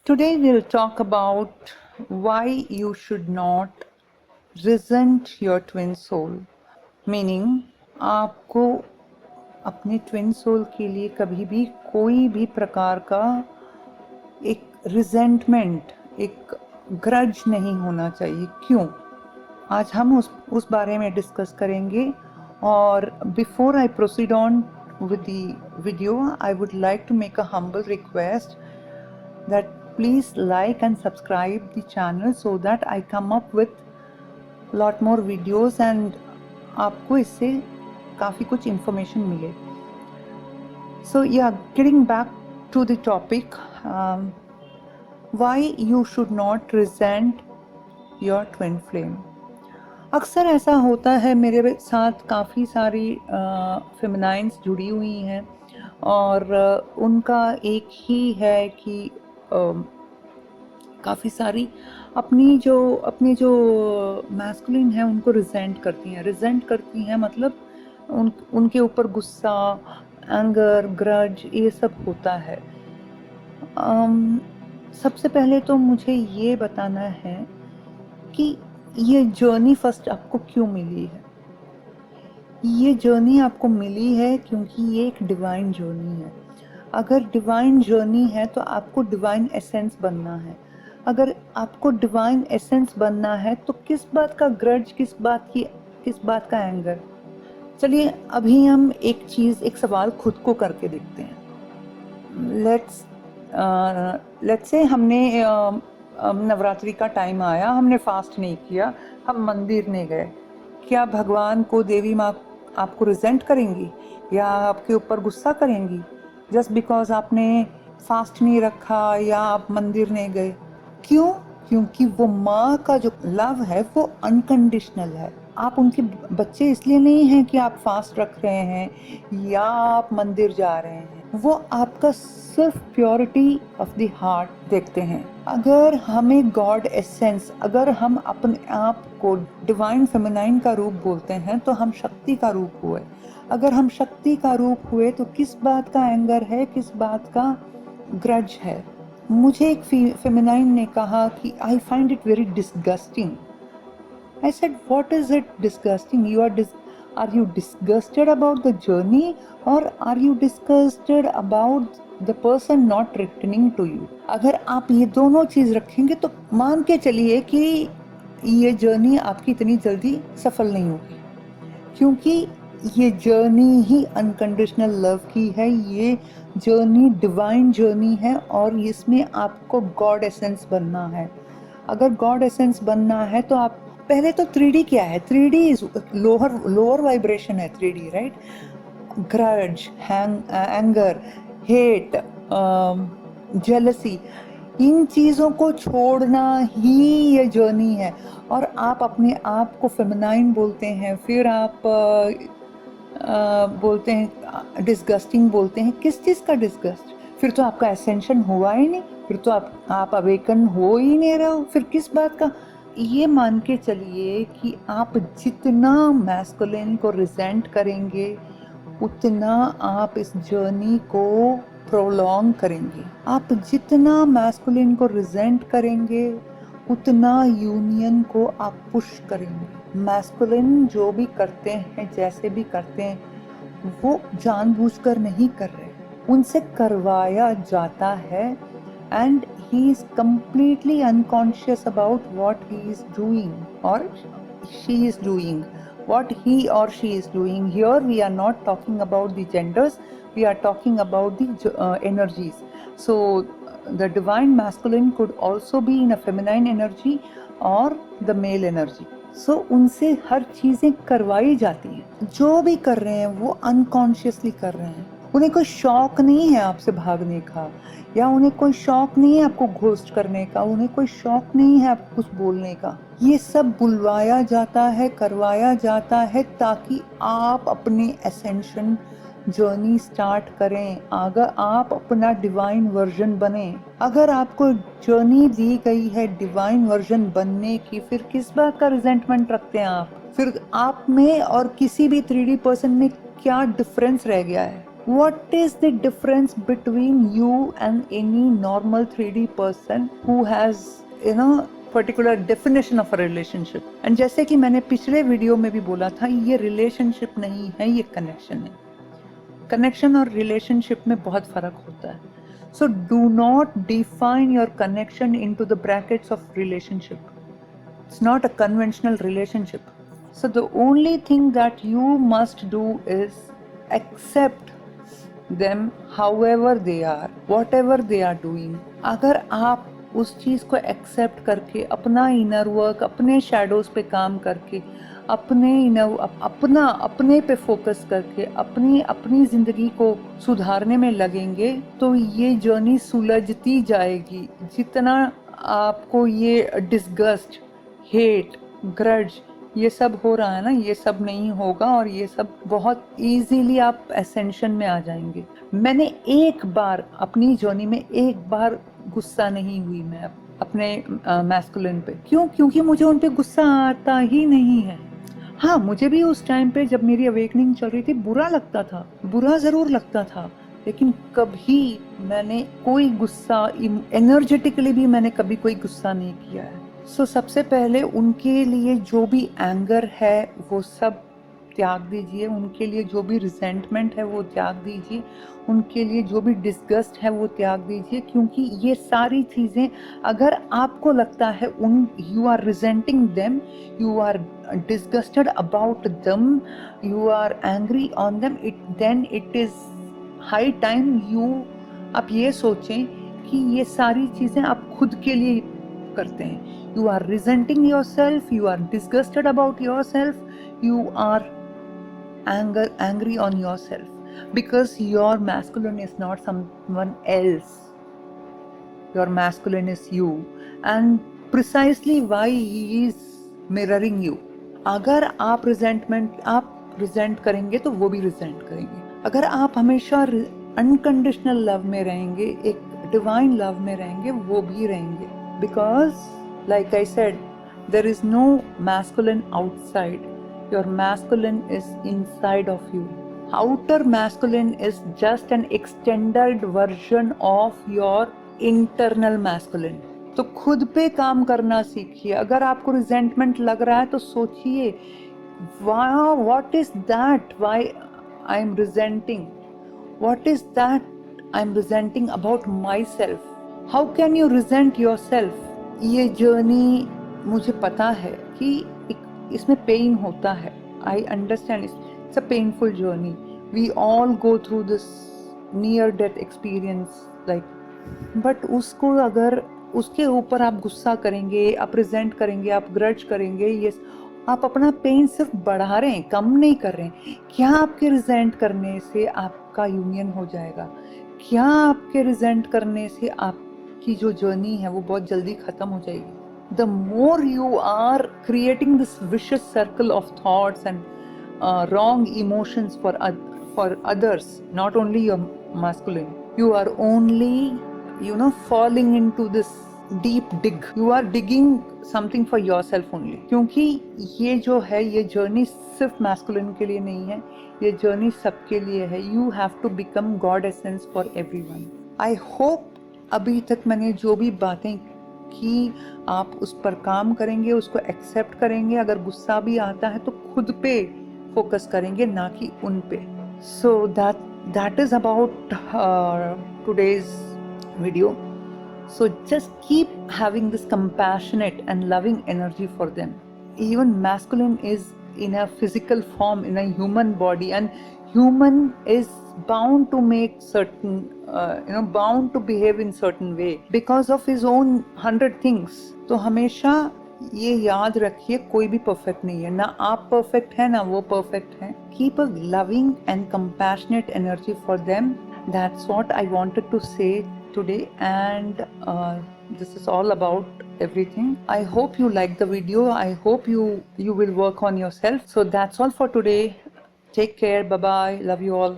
Today we'll talk about why you should not resent your twin soul. Meaning आपको अपने twin soul के लिए कभी भी कोई भी प्रकार का एक रिजेंटमेंट, एक ग्रज नहीं होना चाहिए। क्यों? आज हम उस बारे में डिस्कस करेंगे। और before I proceed on with the video, I would like to make a humble request that please like and subscribe the channel so that I come up with lot more videos and आपको इससे काफ़ी कुछ information मिले. So yeah, getting back to the topic, why you should not resent your twin flame. अक्सर ऐसा होता है, मेरे साथ काफ़ी सारी फेमिनाइंस जुड़ी हुई हैं और उनका एक ही है कि काफ़ी सारी अपनी जो मैस्कुलिन है उनको रिजेंट करती हैं मतलब उनके ऊपर गुस्सा, एंगर, ग्रज, ये सब होता है। सबसे पहले तो मुझे ये बताना है कि ये जर्नी फर्स्ट आपको क्यों मिली है। ये जर्नी आपको मिली है क्योंकि ये एक डिवाइन जर्नी है। अगर डिवाइन जर्नी है तो आपको डिवाइन एसेंस बनना है। अगर आपको डिवाइन एसेंस बनना है तो किस बात का ग्रज, किस बात का एंगर। चलिए अभी हम एक सवाल खुद को करके देखते हैं। लेट्स से हमने नवरात्रि का टाइम आया, हमने फास्ट नहीं किया, हम मंदिर नहीं गए। क्या भगवान को देवी माँ आपको रिजेंट करेंगी या आपके ऊपर गुस्सा करेंगी जस्ट बिकॉज आपने फास्ट नहीं रखा या आप मंदिर नहीं गए? क्यों? क्योंकि वो माँ का जो लव है वो अनकंडीशनल है। आप उनके बच्चे इसलिए नहीं हैं कि आप फास्ट रख रहे हैं या आप मंदिर जा रहे हैं। वो आपका सिर्फ प्योरिटी ऑफ द हार्ट देखते हैं। अगर हमें गॉड एसेंस, अगर हम अपने आप को डिवाइन फेमिनाइन का रूप बोलते हैं तो हम शक्ति का रूप हुए। अगर हम शक्ति का रूप हुए तो किस बात का एंगर है, किस बात का ग्रज है? मुझे एक फेमिनाइन ने कहा कि I find it very disgusting. I said, what is it disgusting? Are you disgusted about the journey or are you disgusted about the person not returning to you? अगर आप ये दोनों चीज़ रखेंगे तो मान के चलिए कि ये जर्नी आपकी इतनी जल्दी सफल नहीं होगी, क्योंकि ये जर्नी ही अनकंडीशनल लव की है। ये जर्नी डिवाइन जर्नी है और इसमें आपको गॉड एसेंस बनना है। अगर गॉड एसेंस बनना है तो आप पहले तो 3D क्या है? 3D इज लोअर वाइब्रेशन है 3D, right? Grudge, anger, hate, jealousy, इन चीज़ों को छोड़ना ही ये जर्नी है। और आप अपने आप को फेमिनाइन बोलते हैं, फिर आप बोलते हैं डिस्गस्टिंग बोलते हैं। किस चीज़ का डिस्गस्ट? फिर तो आपका एसेंशन हुआ ही नहीं, फिर तो आप अवेकन हो ही नहीं रहे हो, फिर किस बात का? ये मान के चलिए कि आप जितना मैस्कुलिन को रिजेंट करेंगे उतना आप इस जर्नी को प्रोलॉन्ग करेंगे। आप जितना मैस्कुलिन को रिजेंट करेंगे उतना यूनियन को आप पुश करेंगे। मैस्कुलिन जो भी करते हैं, जैसे भी करते हैं, वो जानबूझकर नहीं कर रहे, उनसे करवाया जाता है and he is completely unconscious about what he is doing or she is doing, what he or she is doing. Here we are not talking about the genders, we are talking about the energies. So the divine masculine could also be in a feminine energy or the male energy. So उनसे हर चीज़ें करवाई जाती हैं। जो भी कर रहे हैं वो अनकॉन्शियसली कर रहे हैं। उन्हें कोई शौक नहीं है आपसे भागने का, या उन्हें कोई शौक नहीं है आपको घोस्ट करने का, उन्हें कोई शौक नहीं है आपको कुछ बोलने का। ये सब बुलवाया जाता है, करवाया जाता है ताकि आप अपने एसेंशन जर्नी स्टार्ट करें, अगर आप अपना डिवाइन वर्जन बने। अगर आपको जर्नी दी गई है डिवाइन वर्जन बनने की, फिर किस बात का रिजेंटमेंट रखते हैं आप? फिर आप में और किसी भी 3D पर्सन में क्या डिफरेंस रह गया है? What is the difference between you and any normal 3D person who has particular definition of a relationship? And जैसे कि मैंने पिछले वीडियो में भी बोला था, ये रिलेशनशिप नहीं है, ये कनेक्शन है। कनेक्शन और रिलेशनशिप में बहुत फर्क होता है। So do not define your connection into the brackets of relationship. It's not a conventional relationship. So the only thing that you must do is accept them however they are, whatever they are doing. अगर आप उस चीज़ को accept करके अपना inner work, अपने shadows पे काम करके, अपने पे फोकस करके अपनी जिंदगी को सुधारने में लगेंगे, तो ये जर्नी सुलझती जाएगी। जितना आपको ये डिस्गस्ट, हेट, ग्रज ये सब हो रहा है ना, ये सब नहीं होगा और ये सब बहुत इजीली आप एसेंशन में आ जाएंगे। मैंने एक बार अपनी जर्नी में एक बार गुस्सा नहीं हुई मैं अपने मैस्कुलिन पे। क्यों? क्योंकि मुझे उन पे गुस्सा आता ही नहीं है। हाँ, मुझे भी उस टाइम पे जब मेरी अवेकनिंग चल रही थी बुरा लगता था, बुरा जरूर लगता था, लेकिन कभी मैंने कोई गुस्सा, एनर्जेटिकली भी मैंने कभी कोई गुस्सा नहीं किया है। सो सबसे पहले उनके लिए जो भी एंगर है वो सब त्याग दीजिए, उनके लिए जो भी रिजेंटमेंट है वो त्याग दीजिए, उनके लिए जो भी डिस्गस्ट है वो त्याग दीजिए। क्योंकि ये सारी चीज़ें अगर आपको लगता है you are resenting them, you are disgusted about them, you are angry on them, then it is high time आप ये सोचें कि ये सारी चीज़ें आप खुद के लिए करते हैं। You are resenting yourself, you are disgusted about yourself, you are angry on yourself because your masculine is not someone else. Your masculine is you, and precisely why he is mirroring you. अगर आप regent करेंगे तो वो भी regent करेंगे। अगर आप हमेशा अनकंडीशनल लव में रहेंगे, एक डिवाइन लव में रहेंगे, वो भी रहेंगे। Because like I said, there is no masculine outside. Your masculine is inside of you. Outer masculine is just an extended version of your internal masculine. तो खुद पे काम करना सीखिए। अगर आपको रिजेंटमेंट लग रहा है तो सोचिए, what is that? Why I am resenting? What is that I am resenting about myself? How can you resent yourself? ये जर्नी मुझे पता है कि इसमें पेन होता है। I understand, it's a painful journey. We all go through this near death experience like, but उसको अगर उसके ऊपर आप गुस्सा करेंगे, आप रिजेंट करेंगे, आप ग्रज करेंगे, ये आप अपना पेन सिर्फ बढ़ा रहे हैं, कम नहीं कर रहे हैं। क्या आपके रिजेंट करने से आपका यूनियन हो जाएगा? क्या आपके रिजेंट करने से आपकी जो जर्नी है वो बहुत जल्दी खत्म हो जाएगी? The more you are creating this vicious circle of thoughts and wrong emotions for others, not only your masculine, you are only falling into this deep dig. You are digging something for yourself only. क्योंकि ये जो है, ये journey सिर्फ masculine के लिए नहीं है, ये जर्नी सबके लिए है। You have to become God essence for everyone. I hope अभी तक मैंने जो भी बातें की आप उस पर काम करेंगे, उसको एक्सेप्ट करेंगे। अगर गुस्सा भी आता है तो खुद पे फोकस करेंगे, ना कि उन पे। So that is about today's video. So just keep having this compassionate and loving energy for them. Even masculine is in a physical form, in a human body, and human is bound to make certain bound to behave in certain way because of his own 100 things. तो हमेशा ये याद रखिए, कोई भी perfect नहीं है, ना आप परफेक्ट है ना वो परफेक्ट है। Keep a loving and compassionate energy for them. That's what I wanted to say today, and this is all about everything. I hope you like the video. I hope you will work on yourself. So that's all for today. Take care. Bye bye. Love you all.